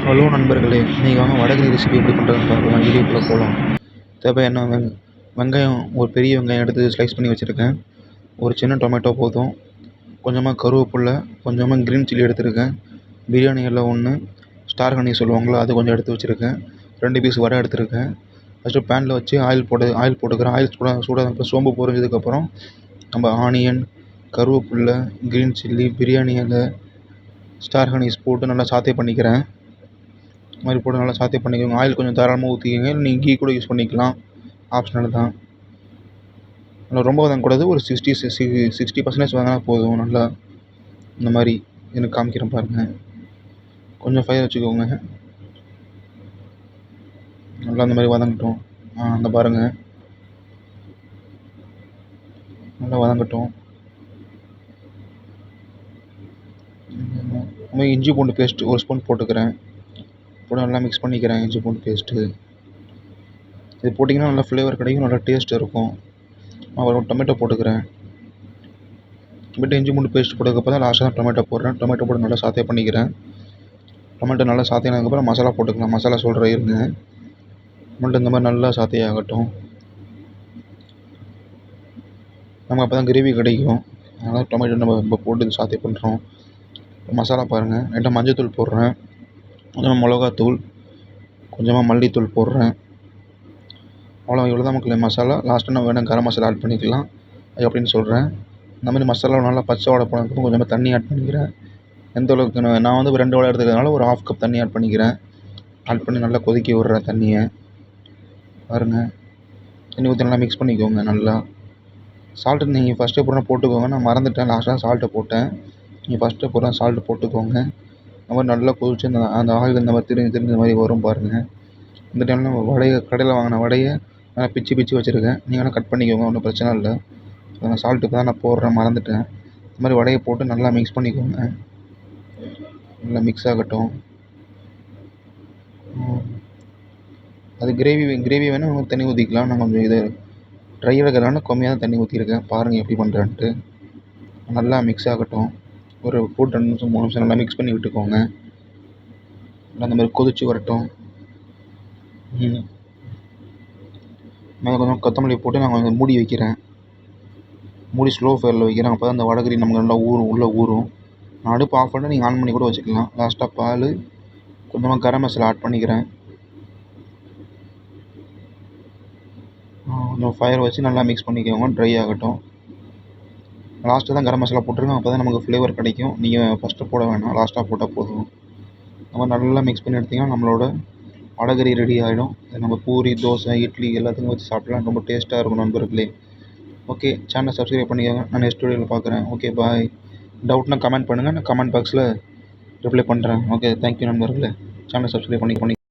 Hello நண்பர்களே, இன்றைக்கி வாங்க வடகறி ரெசிபி எப்படி பண்ணுறதுன்னு பார்க்கலாம். வீடியோக்குள்ளே போகலாம். தேவையான வெங்காயம், ஒரு பெரிய வெங்காயம் எடுத்து ஸ்லைஸ் பண்ணி வச்சுருக்கேன். ஒரு சின்ன டொமேட்டோ போதும். கொஞ்சமாக கருவேப்பில்லை, கொஞ்சமாக க்ரீன் சில்லி எடுத்துருக்கேன். பிரியாணி இலை 1, ஸ்டார் ஹனி சொல்லுவாங்களோ அது கொஞ்சம் எடுத்து வச்சுருக்கேன். 2 பீஸ் வடை எடுத்துருக்கேன். ஃபஸ்ட்டு பேனில் வச்சு ஆயில் போட்டுக்கிறேன். ஆயில் சூடாக சோம்பு பொரிஞ்சதுக்கப்புறம் நம்ம ஆனியன், கருவேப்பில்லை, க்ரீன் சில்லி, பிரியாணி இலை, ஸ்டார் ஹனீஸ் போட்டு நல்லா சாத்தே பண்ணிக்கிறேன். இது மாதிரி போட்டு நல்லா சாத்தே பண்ணிக்கோங்க. ஆயில் கொஞ்சம் தாராளமாக ஊற்றிக்கங்க. நீங்கள் கீ கூட யூஸ் பண்ணிக்கலாம், ஆப்ஷனல் தான். நல்லா ரொம்ப வதங்கக்கூடாது, ஒரு 60% வதங்கினா போதும். நல்லா இந்த மாதிரி எனக்கு காமிக்கிறேன் பாருங்கள். கொஞ்சம் ஃபயர் வச்சுக்கோங்க. நல்லா இந்த மாதிரி வதங்கட்டும். அந்த பாருங்கள், நல்லா வதங்கட்டும். இஞ்சி பூண்டு பேஸ்ட் 1 ஸ்பூன் போட்டுக்கிறேன். போட்டு நல்லா மிக்ஸ் பண்ணிக்கிறேன். இஞ்சி பூண்டு பேஸ்ட்டு இது போட்டிங்கன்னா நல்லா ஃப்ளேவர் கிடைக்கும், நல்லா டேஸ்ட் இருக்கும். ஒரு டொமேட்டோ போட்டுக்கிறேன். இஞ்சி பூண்டு பேஸ்ட் போட்டதுக்கப்புறம் தான் லாஸ்ட்டாக தான் டொமேட்டோ போடுறேன். டொமேட்டோ போட்டு நல்லா சாத்தே பண்ணிக்கிறேன். டொமேட்டோ நல்லா சாத்தினதுக்கப்புறம் மசாலா போட்டுக்கலாம். மசாலா சொல்கிறேன் இருங்க. டொமேட்டோ இந்த மாதிரி நல்லா சாத்தே ஆகட்டும். நமக்கு அப்போ தான் கிரேவி கிடைக்கும். அதனால் டொமேட்டோ நம்ம இப்போ போட்டு சாத்தே பண்ணுறோம். மசாலா பாருங்கள், லைட்டாக மஞ்சள்தூள் போடுறேன், கொஞ்சமாக மிளகாத்தூள், கொஞ்சமாக மல்லித்தூள் போடுறேன். இவ்வளோ தான் மக்களே மசாலா. லாஸ்ட்டாக நம்ம வேணால் கரம் மசாலா ஆட் பண்ணிக்கலாம். அது அப்படின்னு சொல்கிறேன். இந்த மாதிரி மசாலா நல்லா பச்சை வாடை போனதுக்கப்புறம் கொஞ்சமாக தண்ணி ஆட் பண்ணிக்கிறேன். எந்த அளவுக்கு நான் வந்து 2 வடை எடுத்துக்கிறதுனால ஒரு 1/2 கப் தண்ணி ஆட் பண்ணிக்கிறேன். ஆட் பண்ணி நல்லா கொதிக்க விட்றேன் தண்ணியை. பாருங்கள், தண்ணி ஊற்றி நல்லா மிக்ஸ் பண்ணிக்கோங்க. நல்லா சால்ட்டு நீங்கள் ஃபஸ்ட்டே போட்டுக்கோங்க. நான் மறந்துட்டேன், லாஸ்ட்டாக சால்ட்டை போட்டேன். நீங்கள் ஃபஸ்ட்டு சால்ட்டு போட்டுக்கோங்க. இந்த மாதிரி நல்லா கொதிச்சு அந்த ஆயில் இந்த மாதிரி திரிஞ்சு இந்த மாதிரி வரும் பாருங்கள். இந்த டைமில் வடையை கடையில் வாங்கின வடையை நான் பிச்சு வச்சுருக்கேன். நீங்கள் வேணால் கட் பண்ணிக்கோங்க, ஒன்றும் பிரச்சனை இல்லை. நான் சால்ட்டு இப்போ தான் நான் போடுறேன், மறந்துட்டேன். இந்த மாதிரி வடையை போட்டு நல்லா மிக்ஸ் பண்ணிக்கோங்க. நல்லா மிக்ஸ் ஆகட்டும். அது கிரேவி வேணால் நம்ம தண்ணி ஊற்றிக்கலாம். நான் கொஞ்சம் இது ட்ரை இருக்கிறதுனால கம்மியாக தான் தண்ணி ஊற்றிருக்கேன். பாருங்கள் எப்படி பண்ணுறேன்ட்டு. நல்லா மிக்ஸ் ஆகட்டும். ஒரு 2 நிமிஷம் 3 நிமிஷம் நல்லா மிக்ஸ் பண்ணி விட்டுக்கோங்க. நல்லா அந்த மாதிரி கொதிச்சு வரட்டும். மேலே கொஞ்சம் கொத்தமல்லி போட்டு நான் கொஞ்சம் மூடி வைக்கிறேன். மூடி ஸ்லோ ஃபயரில் வைக்கிறேன். அப்போ தான் அந்த வடகறி நமக்கு நல்லா உள்ளே ஊறும். நான் அடுப்பு ஆஃப் பண்ணிட்டு நீங்கள் ஆன் பண்ணி கூட வச்சுக்கலாம். லாஸ்ட்டாக பால், கொஞ்சமாக கரம் மசாலா ஆட் பண்ணிக்கிறேன். கொஞ்சம் ஃபயர் வச்சு நல்லா மிக்ஸ் பண்ணிக்கோங்க, ட்ரை ஆகட்டும். லாஸ்ட்டாக தான் கரம் மசாலா போட்டிருக்கேன். அப்போ தான் நமக்கு ஃப்ளேவர் கிடைக்கும். நீங்கள் ஃபஸ்ட்டு போட வேணாம், லாஸ்ட்டாக போட்டால் போதும். நம்ம நல்லா மிக்ஸ் பண்ணி எடுத்திங்கன்னா நம்மளோட வடகறி ரெடி ஆகிடும். நம்ம பூரி, தோசை, இட்லி எல்லாத்துக்கும் வச்சு சாப்பிட்லாம். ரொம்ப டேஸ்ட்டாக இருக்கும் நண்பர்களே. ஓகே, சேனலை சப்ஸ்கிரைப் பண்ணிக்கோங்க. நான் நெக்ஸ்ட் வீடியோவில் பார்க்குறேன். ஓகே, பாய். டவுட்னா கமெண்ட் பண்ணுங்கள், நான் கமெண்ட் பாக்ஸில் ரிப்ளை பண்ணுறேன். ஓகே, தேங்க்யூ நண்பர்களே. சேனலை சப்ஸ்கிரைப் பண்ணி